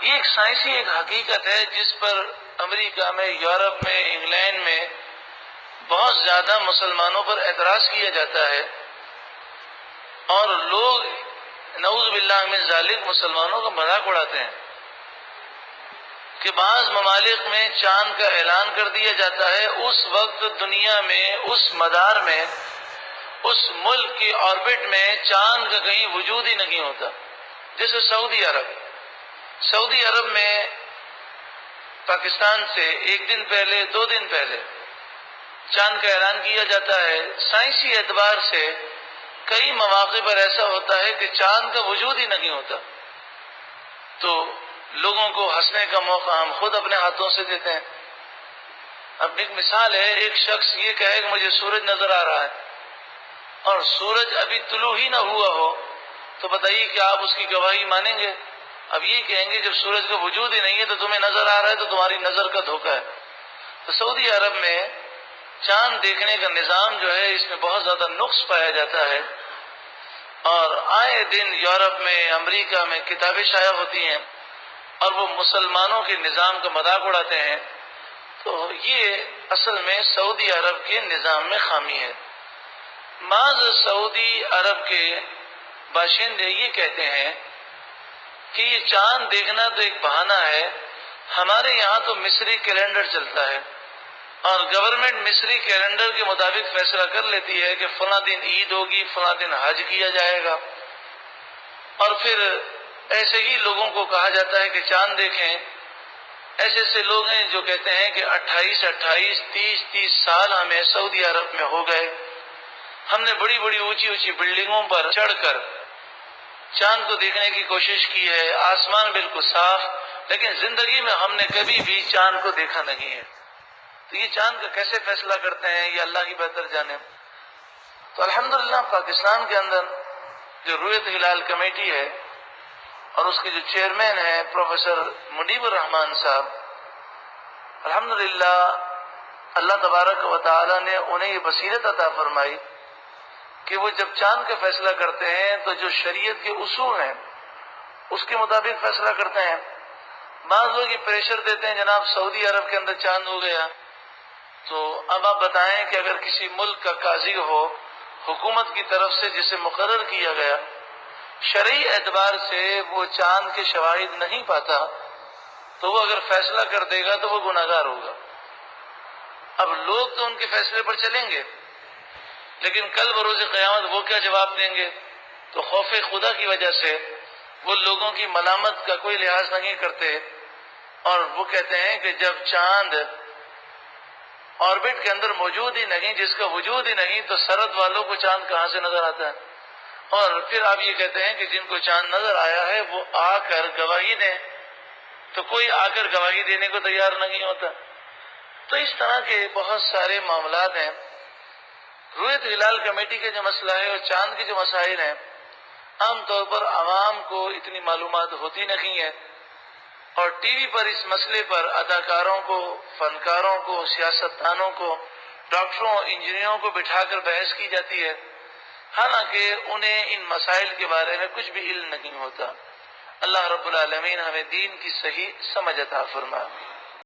یہ ایک سائنسی ایک حقیقت ہے جس پر امریکہ میں، یورپ میں، انگلینڈ میں بہت زیادہ مسلمانوں پر اعتراض کیا جاتا ہے، اور لوگ نعوذ باللہ من ذالک مسلمانوں کا مذاق اڑاتے ہیں کہ بعض ممالک میں چاند کا اعلان کر دیا جاتا ہے، اس وقت دنیا میں اس مدار میں اس ملک کی آربٹ میں چاند کا کہیں وجود ہی نہیں ہوتا۔ جیسے سعودی عرب میں پاکستان سے ایک دن پہلے، 2 دن پہلے چاند کا اعلان کیا جاتا ہے۔ سائنسی اعتبار سے کئی مواقع پر ایسا ہوتا ہے کہ چاند کا وجود ہی نہیں ہوتا، تو لوگوں کو ہنسنے کا موقع ہم خود اپنے ہاتھوں سے دیتے ہیں۔ اب ایک مثال ہے، ایک شخص یہ کہے کہ مجھے سورج نظر آ رہا ہے اور سورج ابھی طلوع ہی نہ ہوا ہو، تو بتائیے کہ آپ اس کی گواہی مانیں گے؟ اب یہ کہیں گے جب سورج کا وجود ہی نہیں ہے تو تمہیں نظر آ رہا ہے تو تمہاری نظر کا دھوکہ ہے۔ تو سعودی عرب میں چاند دیکھنے کا نظام جو ہے، اس میں بہت زیادہ نقص پایا جاتا ہے، اور آئے دن یورپ میں، امریکہ میں کتابیں شائع ہوتی ہیں اور وہ مسلمانوں کے نظام کا مذاق اڑاتے ہیں۔ تو یہ اصل میں سعودی عرب کے نظام میں خامی ہے۔ بعض سعودی عرب کے باشندے یہ کہتے ہیں کہ یہ چاند دیکھنا تو ایک بہانہ ہے، ہمارے یہاں تو مصری کیلنڈر چلتا ہے اور گورنمنٹ مصری کیلنڈر کے مطابق فیصلہ کر لیتی ہے کہ فلاں دن عید ہوگی، فلاں دن حج کیا جائے گا، اور پھر ایسے ہی لوگوں کو کہا جاتا ہے کہ چاند دیکھیں۔ ایسے ایسے لوگ ہیں جو کہتے ہیں کہ 28 30 سال ہمیں سعودی عرب میں ہو گئے، ہم نے بڑی بڑی اونچی بلڈنگوں پر چڑھ کر چاند کو دیکھنے کی کوشش کی ہے، آسمان بالکل صاف، لیکن زندگی میں ہم نے کبھی بھی چاند کو دیکھا نہیں ہے۔ تو یہ چاند کا کیسے فیصلہ کرتے ہیں، یہ اللہ کی بہتر جانے۔ تو الحمدللہ پاکستان کے اندر جو رؤیت ہلال کمیٹی ہے اور اس کے جو چیئرمین ہیں پروفیسر منیب الرحمان صاحب، الحمدللہ اللہ تبارک و تعالی نے انہیں یہ بصیرت عطا فرمائی کہ وہ جب چاند کا فیصلہ کرتے ہیں تو جو شریعت کے اصول ہیں اس کے مطابق فیصلہ کرتے ہیں۔ بعض لوگ یہ پریشر دیتے ہیں جناب سعودی عرب کے اندر چاند ہو گیا، تو اب آپ بتائیں کہ اگر کسی ملک کا قاضی ہو حکومت کی طرف سے جسے مقرر کیا گیا، شرعی اعتبار سے وہ چاند کے شواہد نہیں پاتا، تو وہ اگر فیصلہ کر دے گا تو وہ گناہگار ہوگا۔ اب لوگ تو ان کے فیصلے پر چلیں گے، لیکن کل بروز قیامت وہ کیا جواب دیں گے؟ تو خوف خدا کی وجہ سے وہ لوگوں کی ملامت کا کوئی لحاظ نہیں کرتے، اور وہ کہتے ہیں کہ جب چاند آربٹ کے اندر موجود ہی نہیں، جس کا وجود ہی نہیں، تو سرحد والوں کو چاند کہاں سے نظر آتا ہے؟ اور پھر آپ یہ کہتے ہیں کہ جن کو چاند نظر آیا ہے وہ آ کر گواہی دیں، تو کوئی آ کر گواہی دینے کو تیار نہیں ہوتا۔ تو اس طرح کے بہت سارے معاملات ہیں۔ رؤیت ہلال کمیٹی کا جو مسئلہ ہے اور چاند کے جو مسائل ہیں، عام طور پر عوام کو اتنی معلومات ہوتی نہیں ہے، اور ٹی وی پر اس مسئلے پر اداکاروں کو، فنکاروں کو، سیاستدانوں کو، ڈاکٹروں، انجینئروں کو بٹھا کر بحث کی جاتی ہے، حالانکہ انہیں ان مسائل کے بارے میں کچھ بھی علم نہیں ہوتا۔ اللہ رب العالمین ہمیں دین کی صحیح سمجھ عطا فرمائے۔